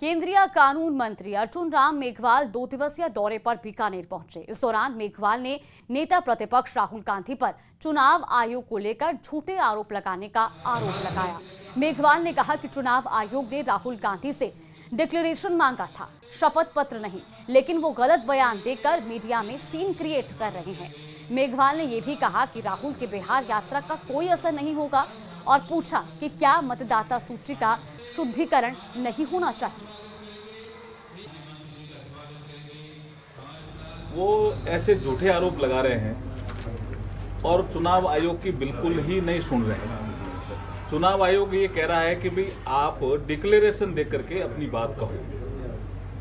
केंद्रीय कानून मंत्री अर्जुन राम मेघवाल 2 दिवसीय दौरे पर बीकानेर पहुंचे। इस दौरान मेघवाल ने नेता प्रतिपक्ष राहुल गांधी पर चुनाव आयोग को लेकर झूठे आरोप लगाने का आरोप लगाया। मेघवाल ने कहा कि चुनाव आयोग ने राहुल गांधी से डिक्लेरेशन मांगा था, शपथ पत्र नहीं, लेकिन वो गलत बयान देकर मीडिया में सीन क्रिएट कर रहे हैं। मेघवाल ने यह भी कहा कि राहुल के बिहार यात्रा का कोई असर नहीं होगा और पूछा कि क्या मतदाता सूची का शुद्धिकरण नहीं होना चाहिए। वो ऐसे झूठे आरोप लगा रहे हैं और चुनाव आयोग की बिल्कुल ही नहीं सुन रहे हैं। चुनाव आयोग ये कह रहा है कि भाई आप डिक्लेरेशन दे करके अपनी बात कहो,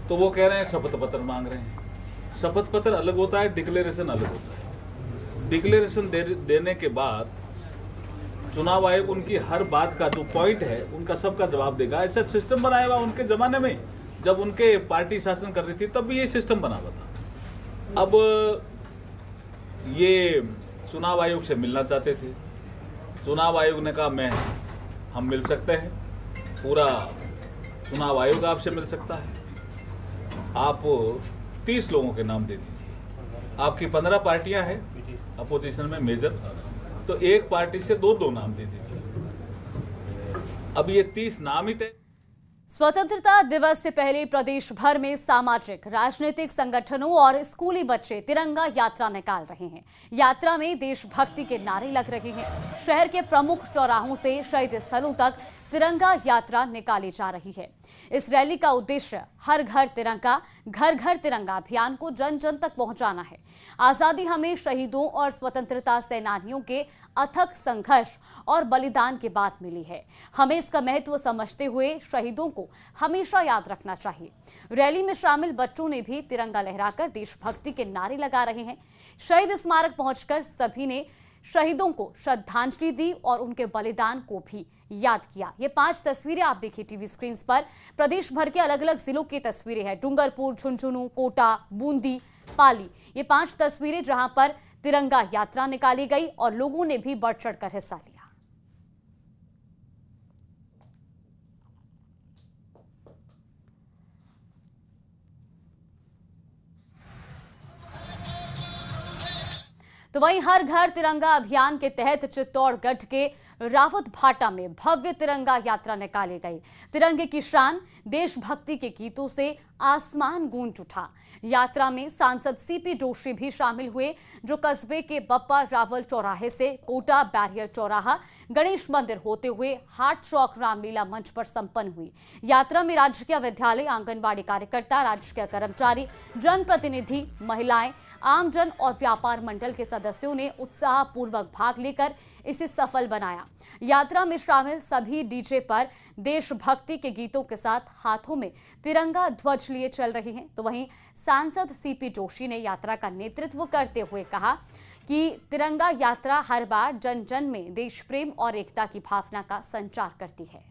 तो वो कह रहे हैं शपथ पत्र मांग रहे हैं। शपथ पत्र अलग होता है, डिक्लेरेशन अलग होता है। डिक्लेरेशन देने के बाद चुनाव आयोग उनकी हर बात का जो पॉइंट है उनका सबका जवाब देगा। ऐसा सिस्टम बनाया हुआ उनके जमाने में, जब उनके पार्टी शासन कर रही थी तब भी ये सिस्टम बना हुआ था। अब ये चुनाव आयोग से मिलना चाहते थे, चुनाव आयोग ने कहा हम मिल सकते हैं, पूरा चुनाव आयोग आपसे मिल सकता है, आप 30 लोगों के नाम दे दीजिए। आपकी 15 पार्टियां हैं अपोजिशन में मेजर, तो एक पार्टी से 2-2 नाम दे दीजिए। अब ये 30 नाम ही थे। स्वतंत्रता दिवस से पहले प्रदेश भर में सामाजिक, राजनीतिक संगठनों और स्कूली बच्चे तिरंगा यात्रा निकाल रहे हैं। यात्रा में देशभक्ति के नारे लग रहे हैं। शहर के प्रमुख चौराहों से शहीद स्थलों तक तिरंगा यात्रा निकाली जा रही है। इस रैली का उद्देश्य हर घर तिरंगा, घर घर तिरंगा अभियान को जन जन तक पहुंचाना है। आजादी हमें शहीदों और स्वतंत्रता सेनानियों के अथक संघर्ष और बलिदान के बाद मिली है। हमें इसका महत्व समझते हुए शहीदों को हमेशा याद रखना चाहिए। रैली में शामिल बच्चों ने भी तिरंगा लहराकर देशभक्ति के नारे लगा रहे हैं। शहीद स्मारक पहुंचकर सभी ने शहीदों को श्रद्धांजलि दी और उनके बलिदान को भी याद किया। ये 5 तस्वीरें आप देखिए टीवी स्क्रीन पर। प्रदेश भर के अलग अलग जिलों की तस्वीरें हैं। डूंगरपुर, झुंझुनू, कोटा, बूंदी, पाली, ये 5 तस्वीरें जहां पर तिरंगा यात्रा निकाली गई और लोगों ने भी बढ़ चढ़कर हिस्सा लिया। तो वहीं हर घर तिरंगा अभियान के तहत चित्तौड़गढ़ के रावत भाटा में भव्य तिरंगा यात्रा निकाली गई। तिरंगे की शान, देशभक्ति के गीतों से आसमान गूंज उठा। यात्रा में सांसद सीपी जोशी भी शामिल हुए, जो कस्बे के बप्पा रावल चौराहे से कोटा बैरियर चौराहा, गणेश मंदिर होते हुए हाट चौक रामलीला मंच पर संपन्न हुई। यात्रा में राजकीय विद्यालय, आंगनबाड़ी कार्यकर्ता, राजकीय कर्मचारी, जनप्रतिनिधि, महिलाएं, आमजन और व्यापार मंडल के सदस्यों ने उत्साहपूर्वक भाग लेकर इसे सफल बनाया। यात्रा में शामिल सभी डीजे पर देशभक्ति के गीतों के साथ हाथों में तिरंगा ध्वज लिए चल रहे हैं। तो वहीं सांसद सीपी जोशी ने यात्रा का नेतृत्व करते हुए कहा कि तिरंगा यात्रा हर बार जन जन में देश प्रेम और एकता की भावना का संचार करती है।